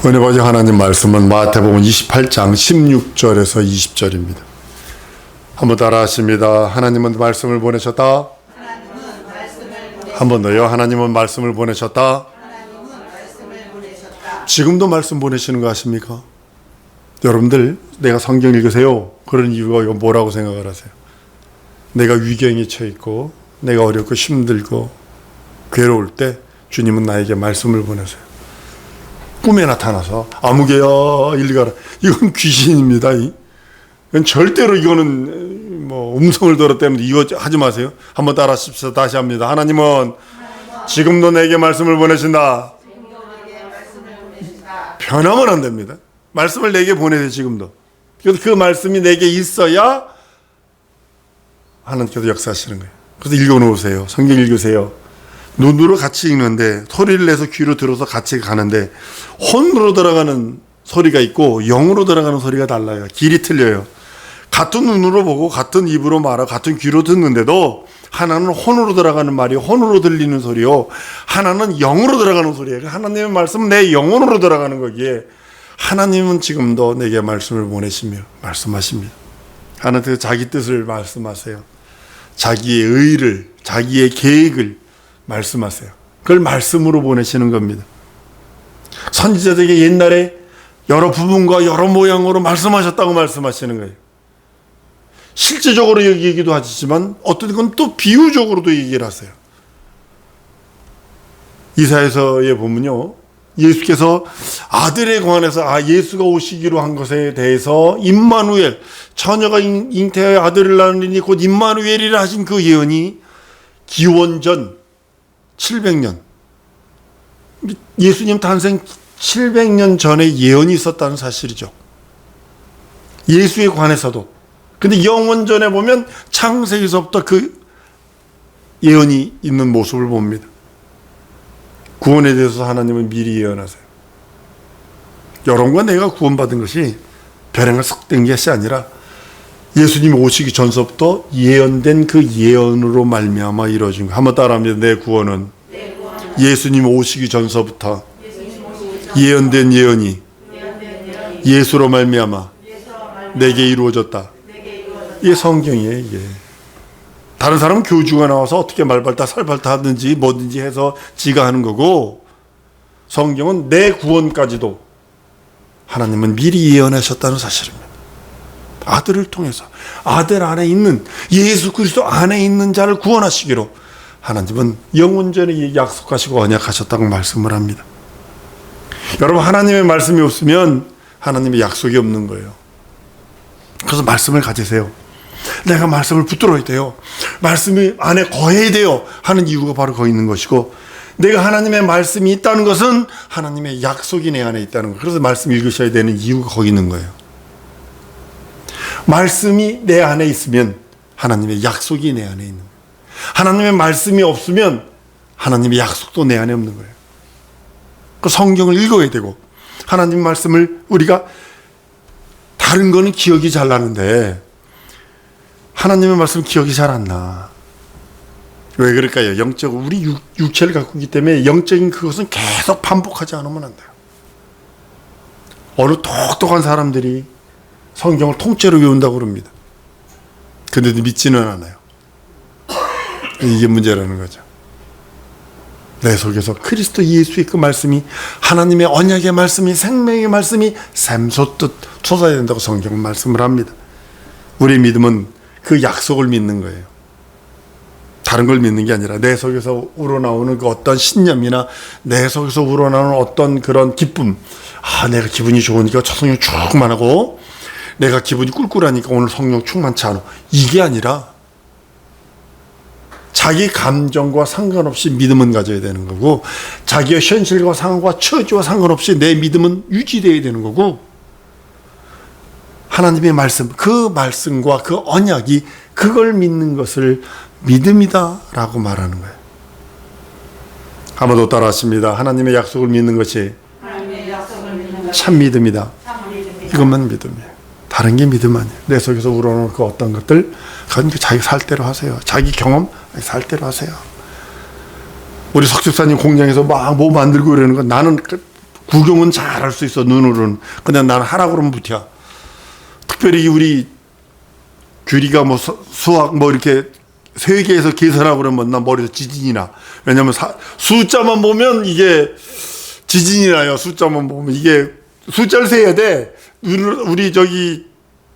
은혜 받으신 하나님 말씀은 마태복음 28장 16절에서 20절입니다. 한번 따라 하십니다. 하나님은 말씀을 보내셨다. 한 번 더요. 하나님은 말씀을 보내셨다. 지금도 말씀 보내시는 거 아십니까? 여러분들 내가 성경 읽으세요. 그런 이유가 뭐라고 생각을 하세요? 내가 위경에 처해있고 내가 어렵고 힘들고 괴로울 때 주님은 나에게 말씀을 보내세요. 꿈에 나타나서 아무개야 일리 가라. 이건 귀신입니다. 이건 절대로 이거는 뭐 음성을 들었다면 이거 하지 마세요. 한번 따라 하십시오. 다시 합니다. 하나님은 지금도 내게 말씀을 보내신다. 변하면 안 됩니다. 말씀을 내게 보내세요. 지금도. 그래서 그 말씀이 내게 있어야 하나님께서 역사하시는 거예요. 그래서 읽어놓으세요. 성경 읽으세요. 눈으로 같이 읽는데 소리를 내서 귀로 들어서 같이 가는데 혼으로 들어가는 소리가 있고 영으로 들어가는 소리가 달라요. 길이 틀려요. 같은 눈으로 보고 같은 입으로 말하고 같은 귀로 듣는데도 하나는 혼으로 들어가는 말이 혼으로 들리는 소리요. 하나는 영으로 들어가는 소리예요. 하나님의 말씀은 내 영혼으로 들어가는 거기에 하나님은 지금도 내게 말씀을 보내시며 말씀하십니다. 하나님께서 자기 뜻을 말씀하세요. 자기의 의를, 자기의 계획을 말씀하세요. 그걸 말씀으로 보내시는 겁니다. 선지자들에게 옛날에 여러 부분과 여러 모양으로 말씀하셨다고 말씀하시는 거예요. 실제적으로 얘기도 하시지만 어떤 건 또 비유적으로도 얘기를 하세요. 이사야서에 보면요, 예수께서 아들에 관해서 예수가 오시기로 한 것에 대해서 임마누엘, 처녀가 잉태하여 아들을 낳으리니 곧 임마누엘이라 하신 그 예언이 기원전 700년, 예수님 탄생 700년 전에 예언이 있었다는 사실이죠. 예수에 관해서도. 근데 영원전에 보면 창세기서부터 그 예언이 있는 모습을 봅니다. 구원에 대해서 하나님은 미리 예언하세요. 여러분과 내가 구원받은 것이 별행을 섞된 것이 아니라 예수님이 오시기 전서부터 예언된 그 예언으로 말미암아 이루어진 거. 한번 따라합니다. 내 구원은 예수님 오시기 전서부터 예언된 예언이 예수로 말미암아 내게 이루어졌다. 이게 성경이에요. 이게 다른 사람은 교주가 나와서 어떻게 말발타 살발타 하든지 뭐든지 해서 지가 하는 거고, 성경은 내 구원까지도 하나님은 미리 예언하셨다는 사실입니다. 아들을 통해서 아들 안에 있는 예수 그리스도 안에 있는 자를 구원하시기로 하나님은 영원전에 약속하시고 언약하셨다고 말씀을 합니다. 여러분, 하나님의 말씀이 없으면 하나님의 약속이 없는 거예요. 그래서 말씀을 가지세요. 내가 말씀을 붙들어야 돼요. 말씀이 안에 거해야 돼요 하는 이유가 바로 거기 있는 것이고, 내가 하나님의 말씀이 있다는 것은 하나님의 약속이 내 안에 있다는 거예요. 그래서 말씀 읽으셔야 되는 이유가 거기 있는 거예요. 말씀이 내 안에 있으면 하나님의 약속이 내 안에 있는 거예요. 하나님의 말씀이 없으면 하나님의 약속도 내 안에 없는 거예요. 그 성경을 읽어야 되고, 하나님 말씀을 우리가 다른 거는 기억이 잘 나는데 하나님의 말씀 기억이 잘 안 나. 왜 그럴까요? 영적으로 우리 육체를 갖고 있기 때문에 영적인 그것은 계속 반복하지 않으면 안 돼요. 어느 똑똑한 사람들이 성경을 통째로 외운다고 그럽니다. 근데도 믿지는 않아요. 이게 문제라는 거죠. 내 속에서 그리스도 예수의 그 말씀이, 하나님의 언약의 말씀이, 생명의 말씀이 샘솟듯 솟아야 된다고 성경은 말씀을 합니다. 우리의 믿음은 그 약속을 믿는 거예요. 다른 걸 믿는 게 아니라 내 속에서 우러나오는 그 어떤 신념이나 내 속에서 우러나오는 어떤 그런 기쁨, 내가 기분이 좋으니까 저 성령 충만하고 내가 기분이 꿀꿀하니까 오늘 성령 충만치 않아, 이게 아니라 자기 감정과 상관없이 믿음은 가져야 되는 거고, 자기의 현실과 상황과 처지와 상관없이 내 믿음은 유지되어야 되는 거고, 하나님의 말씀, 그 말씀과 그 언약이 그걸 믿는 것을 믿음이다 라고 말하는 거예요. 한번 더 따라 하십니다. 하나님의 약속을 믿는 것이 참 믿음이다. 이것만 믿음이에요. 다른 게 믿음 아니에요. 내 속에서 우러나오는 그 어떤 것들, 그건 자기 살 대로 하세요. 자기 경험 살 대로 하세요. 우리 석집사님 공장에서 막 뭐 만들고 이러는 건 나는 구경은 잘 할 수 있어, 눈으로는. 근데 나는 하라고 그러면 못해. 특별히 우리 규리가 뭐 수학 뭐 이렇게 세계에서 계산하고 그러면 나 머리에서 지진이 나. 왜냐면 숫자만 보면 이게 지진이 나요. 숫자만 보면. 이게 숫자를 세야 돼. 우리 저기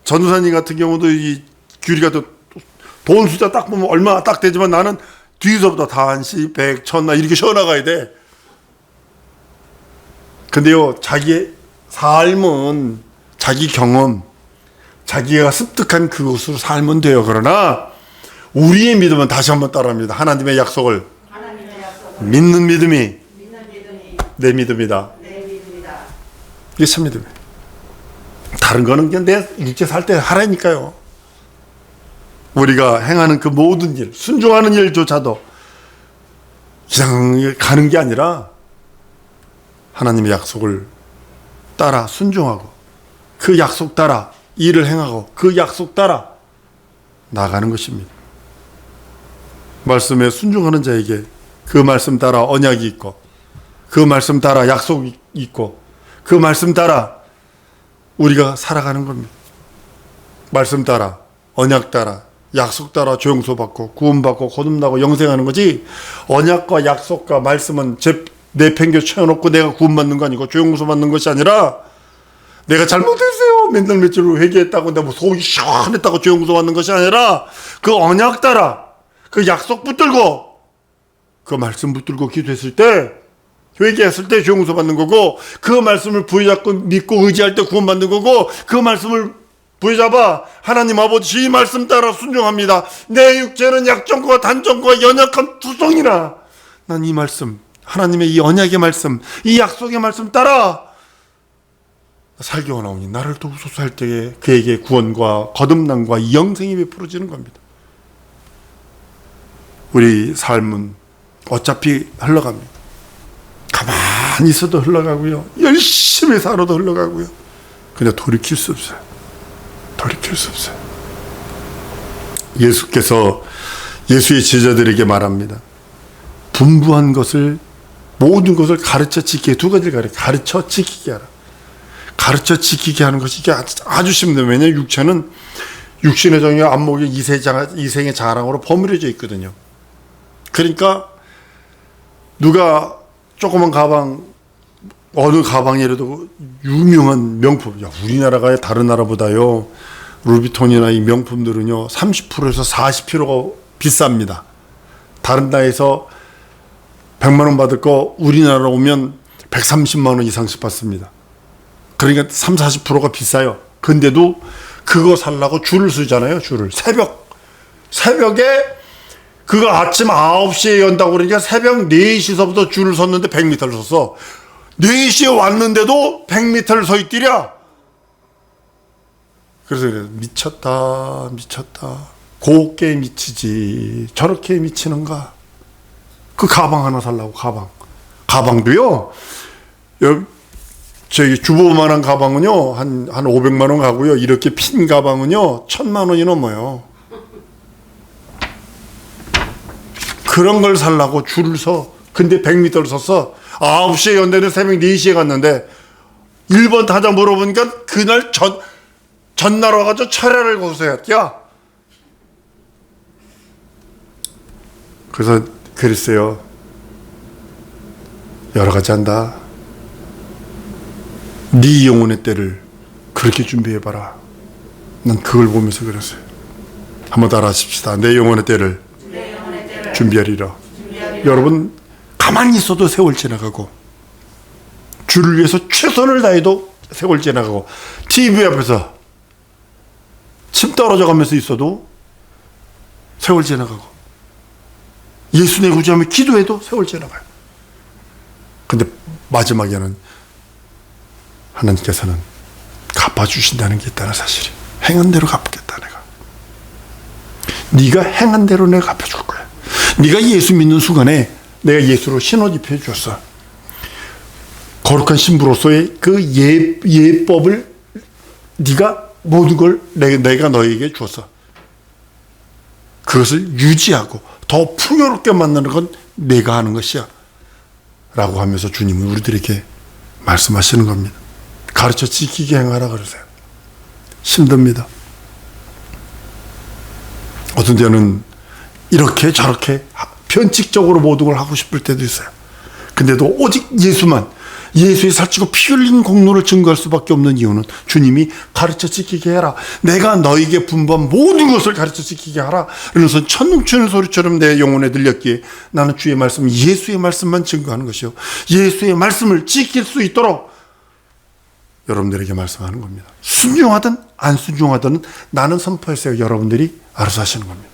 전우사님 같은 경우도 이 규리가 또 돈 숫자 딱 보면 얼마 딱 되지만 나는 뒤에서부터 단시, 백, 천나 이렇게 쉬어나가야 돼. 근데요, 자기의 삶은 자기 경험, 자기가 습득한 그것으로 살면 돼요. 그러나 우리의 믿음은 다시 한번 따라합니다. 하나님의 약속을 믿는 믿음이 내 믿음이다. 이게 참 믿음이에요. 다른 거는 그냥 내 육체 살 때 하라니까요. 우리가 행하는 그 모든 일, 순종하는 일조차도 그냥 가는 게 아니라 하나님의 약속을 따라 순종하고 그 약속 따라 일을 행하고 그 약속 따라 나가는 것입니다. 말씀에 순종하는 자에게 그 말씀 따라 언약이 있고 그 말씀 따라 약속이 있고 그 말씀 따라 우리가 살아가는 겁니다. 말씀 따라 언약 따라 약속 따라 조용소받고 구원받고 거듭나고 영생하는 거지, 언약과 약속과 말씀은 내팽겨 채워놓고 내가 구원받는 거 아니고 조용소 받는 것이 아니라 내가 잘못했어요 맨날 며칠로 회개했다고 내가 뭐 속이 시원했다고 조용소 받는 것이 아니라 그 언약 따라 그 약속 붙들고 그 말씀 붙들고 기도했을 때 회개했을 때 조용소 받는 거고, 그 말씀을 부여잡고 믿고 의지할 때 구원받는 거고, 그 말씀을 부여잡아 하나님 아버지 이 말씀 따라 순종합니다. 내 육체는 약점과 단점과 연약한 투성이나 난 이 말씀, 하나님의 이 언약의 말씀, 이 약속의 말씀 따라 살기 원하오니 나를 도우소서 할 때에 그에게 구원과 거듭남과 영생이 베풀어지는 겁니다. 우리 삶은 어차피 흘러갑니다. 가만히 있어도 흘러가고요, 열심히 살아도 흘러가고요. 그냥 돌이킬 수 없어요. 돌이킬 수 없어요. 예수께서 예수의 제자들에게 말합니다. 분부한 것을, 모든 것을 가르쳐 지키게, 두 가지를 가르쳐 지키게 하라. 가르쳐 지키게 하는 것이 아주 쉽네요. 왜냐하면 육체는 육신의 정의 안목의 이생의 자랑으로 버무려져 있거든요. 그러니까 누가 조그만 가방, 어느 가방이라도 유명한 명품, 야, 우리나라가 다른 나라보다요 루비톤이나 이 명품들은요 30%에서 40%가 비쌉니다. 다른 나라에서 100만 원 받을 거 우리나라 오면 130만 원 이상씩 받습니다. 그러니까 30~40%가 비싸요. 근데도 그거 살라고 줄을 서잖아요. 줄을 새벽에 그거 아침 9시에 연다고 그러니까 새벽 4시서부터 줄을 섰는데 100m를 섰어. 4시에 왔는데도 100m를 서 있더랴. 그래서 그래, 미쳤다. 곱게 미치지 저렇게 미치는가. 그 가방 하나 살라고. 가방도요 저기 주보만한 가방은요 한 500만 원 가고요, 이렇게 핀 가방은요 1000만 원이 넘어요. 그런 걸 살라고 줄을 서. 근데 100m를 섰어. 9시에 연대는 새벽 4시에 갔는데 1번 타자 물어보니까 그날 전날 와가지고 철야를 고소했죠. 그래서 그랬어요. 여러 가지 한다. 네 영혼의 때를 그렇게 준비해봐라. 난 그걸 보면서 그랬어요. 한번 따라 하십시다. 내 영혼의 때를 준비하리라. 여러분, 가만히 있어도 세월 지나가고, 주를 위해서 최선을 다해도 세월 지나가고, TV 앞에서 침 떨어져 가면서 있어도 세월 지나가고, 예수 내 구주하며 기도해도 세월 지나가요. 근데 마지막에는 하나님께서는 갚아주신다는 게 있다는 사실이. 행한 대로 갚겠다. 네가 행한 대로 내가 갚아줄 거야. 네가 예수 믿는 순간에 내가 예수로 신옷 입혀줬어. 거룩한 신부로서의 그 예법을 네가 모든 걸 내가 너에게 줬어. 그것을 유지하고 더 풍요롭게 만드는 건 내가 하는 것이야 라고 하면서 주님은 우리들에게 말씀하시는 겁니다. 가르쳐 지키게 행하라 그러세요. 힘듭니다. 어떤 때는 이렇게 저렇게 변칙적으로 모든 걸 하고 싶을 때도 있어요. 근데도 오직 예수만, 예수의 살찌고 피 흘린 공로를 증거할 수밖에 없는 이유는 주님이 가르쳐 지키게 해라. 내가 너에게 분부한 모든 것을 가르쳐 지키게 하라. 그러면서 천둥치는 소리처럼 내 영혼에 들렸기에 나는 주의 말씀, 예수의 말씀만 증거하는 것이요, 예수의 말씀을 지킬 수 있도록 여러분들에게 말씀하는 겁니다. 순종하든 안 순종하든 나는 선포했어요. 여러분들이 알아서 하시는 겁니다.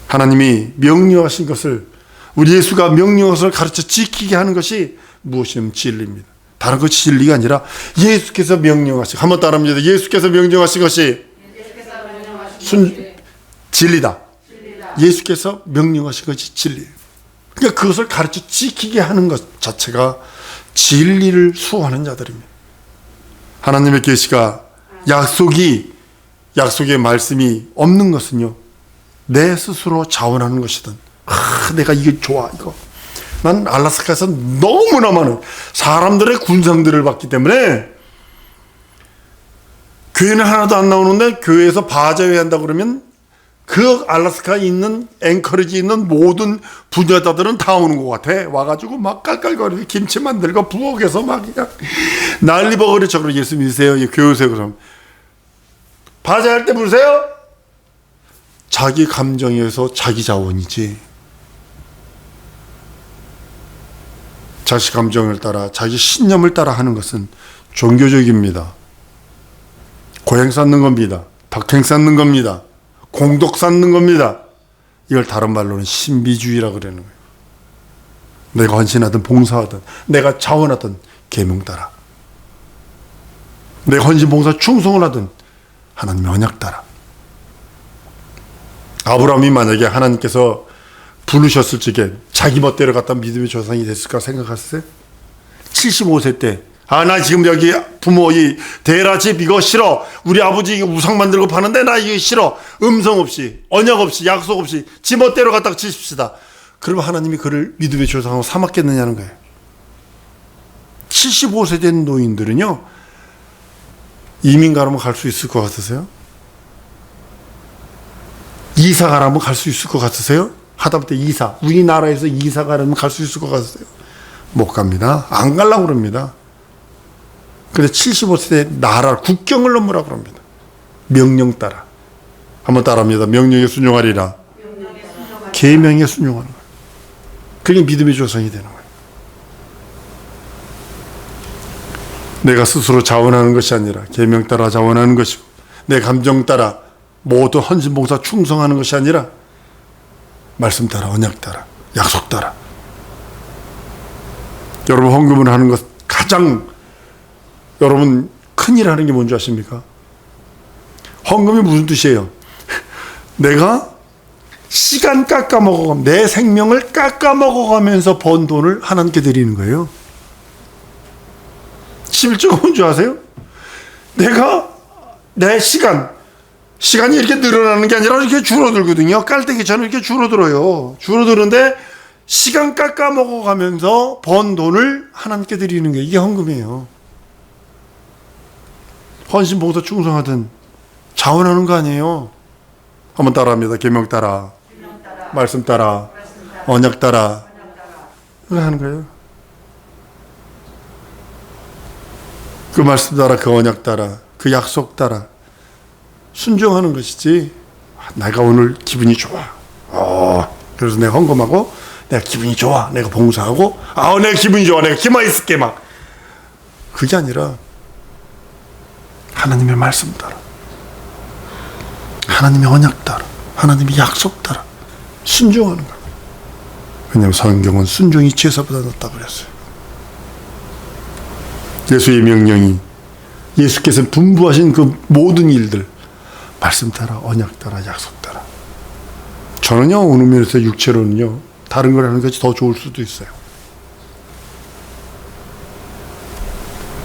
하나님이 명령하신 것을, 우리 예수가 명령한 것을 가르쳐 지키게 하는 것이 무엇이냐면 진리입니다. 다른 것이 진리가 아니라 예수께서 명령하신, 한번 따라합니다. 예수께서 명령하신 것이 진리다. 예수께서 명령하신 것이 진리예요. 그러니까 그것을 가르쳐 지키게 하는 것 자체가 진리를 수호하는 자들입니다. 하나님의 계시가 약속의 말씀이 없는 것은요, 내 스스로 자원하는 것이든, 내가 이게 좋아, 이거. 난 알라스카에서 너무나 많은 사람들의 군상들을 봤기 때문에 교회는 하나도 안 나오는데 교회에서 바자회 한다고 그러면 그 알라스카에 있는 앵커리지에 있는 모든 부녀자들은 다 오는 것 같아. 와가지고 막 깔깔거리고 김치 만들고 부엌에서 막 그냥 난리 버거리죠. 그럼 예수 믿으세요? 교회 오세요? 그럼 바자할 때 부르세요? 자기 감정에서 자기 자원이지. 자기 감정을 따라, 자기 신념을 따라 하는 것은 종교적입니다. 고행 쌓는 겁니다. 덕행 쌓는 겁니다. 공덕 쌓는 겁니다. 이걸 다른 말로는 신비주의라고 그러는 거예요. 내가 헌신하든 봉사하든, 내가 자원하든 계명 따라, 내가 헌신 봉사 충성을 하든 하나님의 언약 따라. 아브라함이 만약에 하나님께서 부르셨을 적에 자기 멋대로 갖다 믿음의 조상이 됐을까 생각하세요? 75세 때, 나 지금 여기 부모 이 대라 집 이거 싫어. 우리 아버지 우상 만들고 파는데 나 이거 싫어. 음성 없이, 언약 없이, 약속 없이 지 멋대로 갖다가 치십시다. 그러면 하나님이 그를 믿음의 조상으로 삼았겠느냐는 거예요. 75세 된 노인들은요, 이민 가라면 갈 수 있을 것 같으세요? 이사 가라면 갈 수 있을 것 같으세요? 하다못해 우리나라에서 이사 가라면 갈 수 있을 것 같으세요? 못 갑니다. 안 가려고 그럽니다. 근데 75세 나라 국경을 넘으라고 합니다. 명령 따라. 한번 따라합니다. 명령에 순종하리라. 계명에 순종하는 거예요. 그게 믿음의 조상이 되는 거예요. 내가 스스로 자원하는 것이 아니라 계명 따라 자원하는 것이고, 내 감정 따라 모든 헌신봉사 충성하는 것이 아니라 말씀 따라, 언약 따라, 약속 따라. 여러분, 헌금을 하는 것 가장 여러분 큰일 하는 게 뭔지 아십니까? 헌금이 무슨 뜻이에요? 내가 시간 깎아먹어가면서, 내 생명을 깎아먹어가면서 번 돈을 하나님께 드리는 거예요. 11조가 뭔지 아세요? 내가 내 시간이 이렇게 늘어나는 게 아니라 이렇게 줄어들거든요. 깔때기처럼 이렇게 줄어들어요. 줄어드는데 시간 깎아먹어가면서 번 돈을 하나님께 드리는 게 이게 헌금이에요. 헌신, 봉사, 충성하든 자원하는 거 아니에요. 한번 따라합니다. 계명 따라, 말씀 따라, 언약 따라. 그걸 하는 거예요. 그 말씀 따라, 그 언약 따라, 그 약속 따라 순종하는 것이지, 내가 오늘 기분이 좋아. 그래서 내가 헌금하고, 내가 기분이 좋아. 내가 봉사하고, 내가 기분이 좋아. 내가 기만 있을게 막. 그게 아니라 하나님의 말씀 따라, 하나님의 언약 따라, 하나님의 약속 따라 순종하는 거예요. 왜냐하면 성경은 순종이 제사보다 낫다고 그랬어요. 예수의 명령이, 예수께서 분부하신 그 모든 일들, 말씀 따라, 언약 따라, 약속 따라. 저는요, 어느 면에서 육체로는요, 다른 걸 하는 것이 더 좋을 수도 있어요.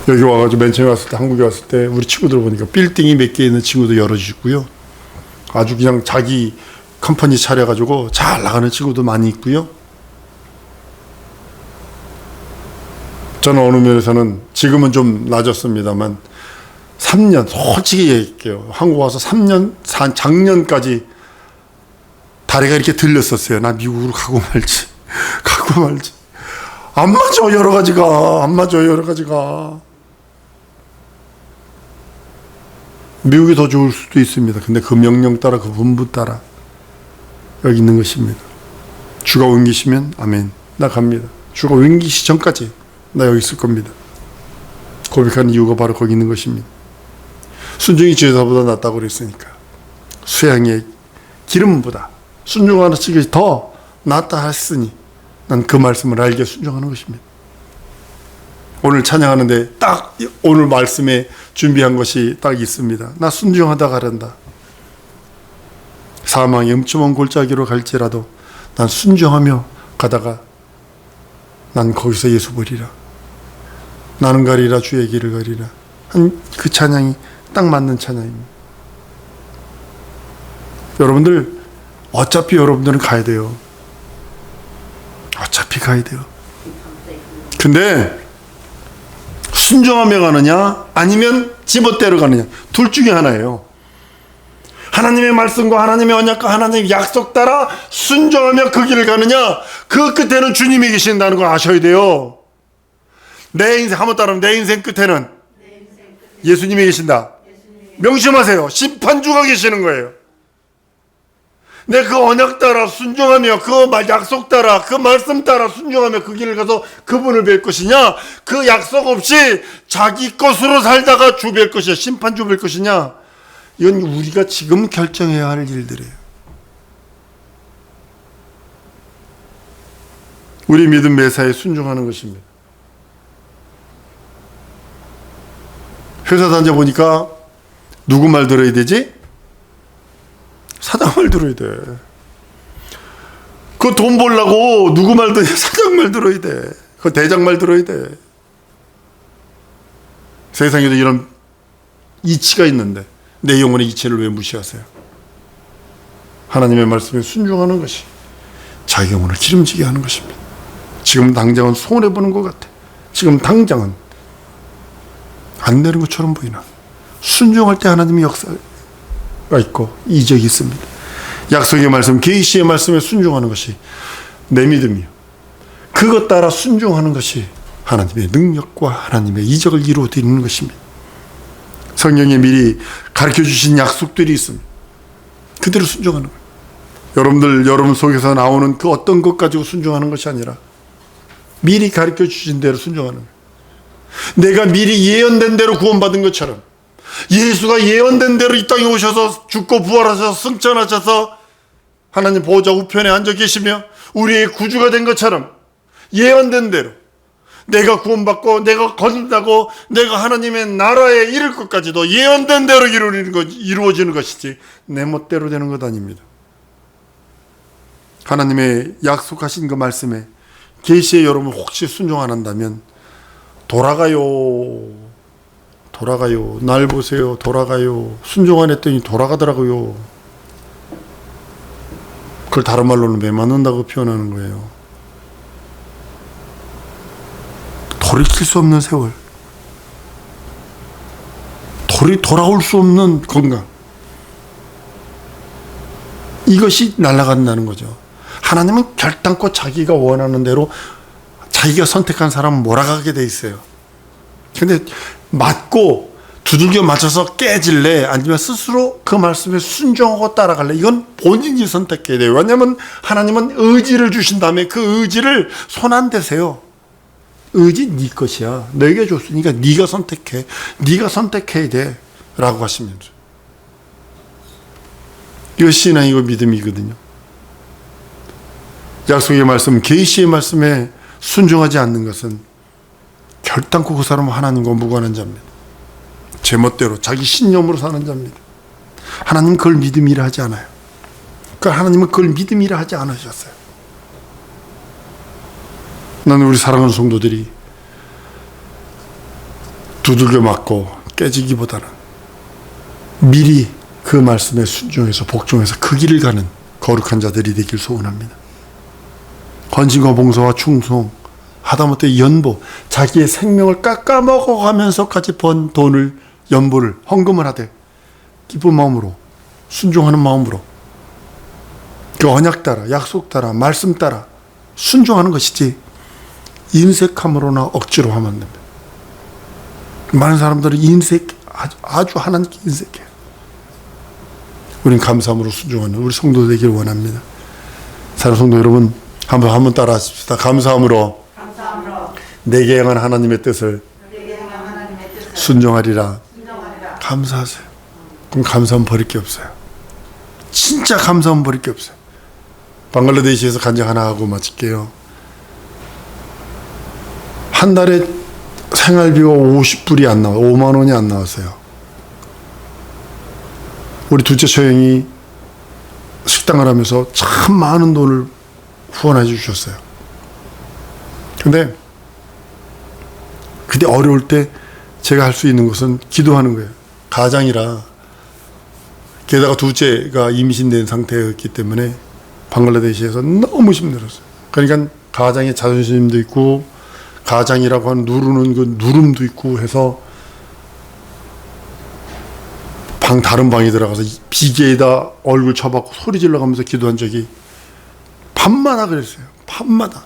여기 와가지고 맨 처음에 왔을 때, 한국에 왔을 때 우리 친구들 보니까 빌딩이 몇 개 있는 친구도 열어주고요, 아주 그냥 자기 컴퍼니 차려가지고 잘 나가는 친구도 많이 있고요. 저는 어느 면에서는 지금은 좀 낮았습니다만 3년, 솔직히 얘기할게요. 한국 와서 3년, 작년까지 다리가 이렇게 들렸었어요. 나 미국으로 가고 말지. 안 맞아, 여러 가지가. 미국이 더 좋을 수도 있습니다. 근데 그 명령 따라, 그 분부 따라 여기 있는 것입니다. 주가 옮기시면 아멘, 나 갑니다. 주가 옮기시 전까지 나 여기 있을 겁니다. 고백하는 이유가 바로 거기 있는 것입니다. 순종이 제사보다 낫다고 그랬으니까. 수양의 기름보다 순종하는 측이 더 낫다 했으니 난 그 말씀을 알게 순종하는 것입니다. 오늘 찬양하는데 딱 오늘 말씀에 준비한 것이 딱 있습니다. 나 순종하다 가란다. 사망의 음침한 골짜기로 갈지라도 난 순종하며 가다가 난 거기서 예수 보리라. 나는 가리라 주의 길을 가리라. 그 찬양이 딱 맞는 찬양입니다. 여러분들 어차피 여러분들은 가야 돼요. 어차피 가야 돼요. 근데 순종하며 가느냐 아니면 지멋대로 가느냐, 둘 중에 하나예요. 하나님의 말씀과 하나님의 언약과 하나님의 약속 따라 순종하며 그 길을 가느냐, 그 끝에는 주님이 계신다는 걸 아셔야 돼요. 내 인생 한번 따르면 내 인생 끝에는 예수님이 계신다. 명심하세요. 심판주가 계시는 거예요. 내 그 언약 따라 순종하며 그 약속 따라 그 말씀 따라 순종하며 그 길을 가서 그분을 뵐 것이냐, 그 약속 없이 자기 것으로 살다가 주 뵐 것이냐, 심판주 뵐 것이냐, 이건 우리가 지금 결정해야 할 일들이에요. 우리 믿음 매사에 순종하는 것입니다. 회사 다녀보니까 누구 말 들어야 되지? 사장 말 들어야 돼. 그 돈 벌려고 누구 말 들어야 돼? 사장 말 들어야 돼. 그 대장 말 들어야 돼. 세상에도 이런 이치가 있는데 내 영혼의 이치를 왜 무시하세요? 하나님의 말씀에 순종하는 것이 자기 영혼을 기름지게 하는 것입니다. 지금 당장은 손해보는 것 같아. 지금 당장은 안 되는 것처럼 보이나 순종할 때 하나님의 역사가 있고 이적이 있습니다. 약속의 말씀, 계시의 말씀에 순종하는 것이 내 믿음이요. 그것 따라 순종하는 것이 하나님의 능력과 하나님의 이적을 이루어드리는 것입니다. 성경에 미리 가르쳐 주신 약속들이 있습니다. 그대로 순종하는 거예요. 여러분 속에서 나오는 그 어떤 것 가지고 순종하는 것이 아니라 미리 가르쳐 주신 대로 순종하는 거예요. 내가 미리 예언된 대로 구원받은 것처럼, 예수가 예언된 대로 이 땅에 오셔서 죽고 부활하셔서 승천하셔서 하나님 보호자 우편에 앉아 계시며 우리의 구주가 된 것처럼 예언된 대로 내가 구원받고 내가 거듭나고 내가 하나님의 나라에 이를 것까지도 예언된 대로 이루어지는 것이지 내 멋대로 되는 것 아닙니다. 하나님의 약속하신 그 말씀에 계시에 여러분 혹시 순종 안 한다면 돌아가요. 날 보세요. 돌아가요. 순종 안 했더니 돌아가더라고요. 그걸 다른 말로는 매 맞는다고 표현하는 거예요. 돌이킬 수 없는 세월. 돌아올 수 없는 건강. 이것이 날아간다는 거죠. 하나님은 결단코 자기가 원하는 대로 자기가 선택한 사람은 몰아가게 돼 있어요. 근데 맞고 두들겨 맞춰서 깨질래, 아니면 스스로 그 말씀에 순종하고 따라갈래, 이건 본인이 선택해야 돼요. 왜냐하면 하나님은 의지를 주신 다음에 그 의지를 손 안 대세요. 의지 네 것이야. 너에게 줬으니까 네가 선택해. 네가 선택해야 돼 라고 하시면서, 이것이 신앙이고 믿음이거든요. 약속의 말씀, 계시의 말씀에 순종하지 않는 것은 결단코 그 사람은 하나님과 무관한 자입니다. 제멋대로 자기 신념으로 사는 자입니다. 하나님은 그걸 믿음이라 하지 않아요. 그러니까 하나님은 그걸 믿음이라 하지 않으셨어요. 나는 우리 사랑하는 성도들이 두들겨 맞고 깨지기보다는 미리 그 말씀에 순종해서 복종해서 그 길을 가는 거룩한 자들이 되길 소원합니다. 헌신과 봉사와 충성, 하다못해 연보, 자기의 생명을 깎아먹어가면서까지 번 돈을 연보를 헌금을 하되 기쁜 마음으로 순종하는 마음으로 그 언약 따라 약속 따라 말씀 따라 순종하는 것이지 인색함으로나 억지로 하면 안 됩니다. 많은 사람들은 아주 하나님께 인색해요. 우린 감사함으로 순종하는 우리 성도 되기를 원합니다. 사랑하는 성도 여러분, 한번 따라 하십시다. 감사함으로 내게 향한 하나님의 뜻을 순종하리라. 감사하세요. 그럼 감사하면 버릴 게 없어요. 진짜 감사하면 버릴 게 없어요. 방글라데시에서 간증 하나 하고 마칠게요. 한 달에 생활비가 50불이 안 나와요. 5만 원이 안 나왔어요. 우리 둘째 처형이 식당을 하면서 참 많은 돈을 후원해 주셨어요. 근데 어려울 때 제가 할 수 있는 것은 기도하는 거예요. 가장이라, 게다가 둘째가 임신된 상태였기 때문에 방글라데시에서 너무 힘들었어요. 그러니까 가장의 자존심도 있고 가장이라고 하는 누르는 그 누름도 있고 해서 다른 방에 들어가서 비계에다 얼굴 쳐박고 소리 질러가면서 기도한 적이 밤마다 그랬어요. 밤마다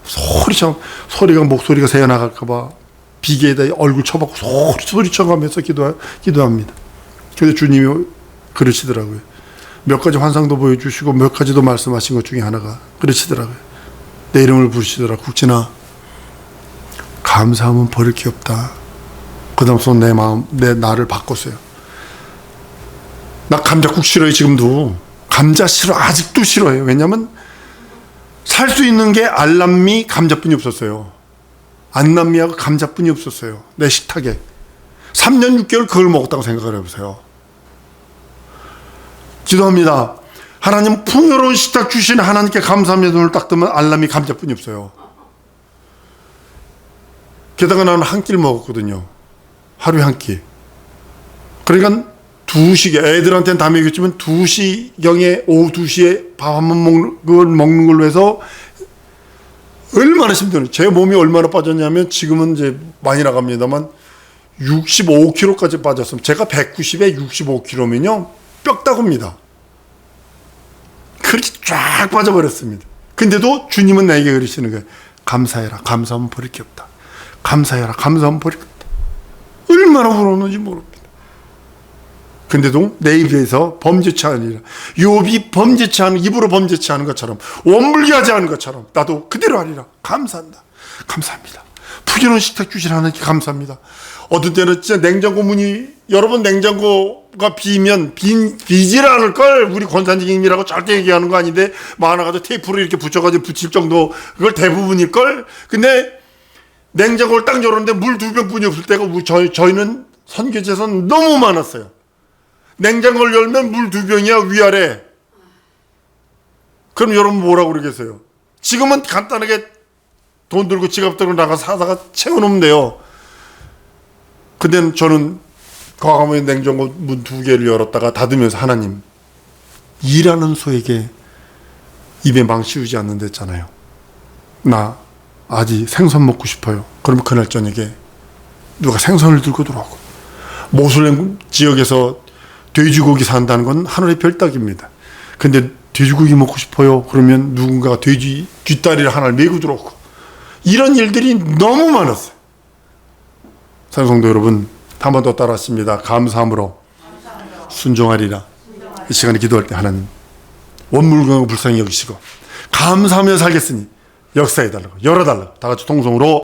소리가 목소리가 새어나갈까봐 비계에다 얼굴 쳐박고 소리 쳐가면서 기도합니다. 그래서 주님이 그러시더라고요. 몇 가지 환상도 보여주시고 몇 가지도 말씀하신 것 중에 하나가 그러시더라고요. 내 이름을 부르시더라. 국진아, 감사하면 버릴 게 없다. 그 다음부터 내 나를 바꿨어요. 나 감자국 싫어요. 지금도 감자 싫어. 아직도 싫어요. 왜냐면 살 수 있는 게 알람미 감자뿐이 없었어요. 안남미하고 감자뿐이 없었어요. 내 식탁에 3년 6개월 그걸 먹었다고 생각을 해보세요. 기도합니다. 하나님, 풍요로운 식탁 주신 하나님께 감사합니다. 눈을 딱 뜨면 알람미 감자뿐이 없어요. 게다가 나는 한 끼를 먹었거든요. 하루에 한 끼. 그러니까 2시에, 애들한테는 다 먹였지만 2시경에, 오후 2시에 밥 한 번 먹는 걸로 해서 얼마나 힘들어요. 제 몸이 얼마나 빠졌냐면 지금은 이제 많이 나갑니다만 65kg까지 빠졌으면, 제가 190에 65kg면요 뼈다구입니다. 그렇게 쫙 빠져버렸습니다. 근데도 주님은 나에게 그러시는 거예요. 감사해라. 감사하면 버릴 게 없다. 감사해라. 감사하면 버릴 게 없다. 얼마나 부러웠는지 모릅니다. 근데도 내 입에서 범죄치 않으리라. 욥이 범죄치 않은, 입으로 범죄치 않은 것처럼, 원불교하지 않은 것처럼 나도 그대로 하리라. 감사한다. 감사합니다. 풍요로운 식탁 주신 하나님께 감사합니다. 어떤 때는 진짜 냉장고 문이, 여러분 냉장고가 비면 비질 않을 걸, 우리 권사님이라고 절대 얘기하는 거 아닌데 많아가지고 테이프로 이렇게 붙여가지고 붙일 정도, 그걸 대부분일 걸. 근데 냉장고를 딱 열었는데 물 2병뿐이 없을 때가 저희는 선교지에서는 너무 많았어요. 냉장고를 열면 물 2병이야, 위아래. 그럼 여러분 뭐라고 그러겠어요? 지금은 간단하게 돈 들고 지갑 들고 나가서 사다가 채워놓으면 돼요. 근데 저는 과감하게 냉장고 문 2개를 열었다가 닫으면서, 하나님, 일하는 소에게 입에 망 씌우지 않는다 했잖아요. 나 아직 생선 먹고 싶어요. 그러면 그날 저녁에 누가 생선을 들고 들어오고, 모슬렘 지역에서 돼지고기 산다는 건 하늘의 별따기입니다. 근데 돼지고기 먹고 싶어요. 그러면 누군가가 돼지 뒷다리를 하나를 메고 들어오고, 이런 일들이 너무 많았어요. 사랑성도 여러분, 한 번 더 따라하십니다. 감사함으로 순종하리라. 이 시간에 기도할 때 하나님, 원물경을 불쌍히 여기시고 감사하며 살겠으니 역사해달라고, 열어달라고, 다 같이 통성으로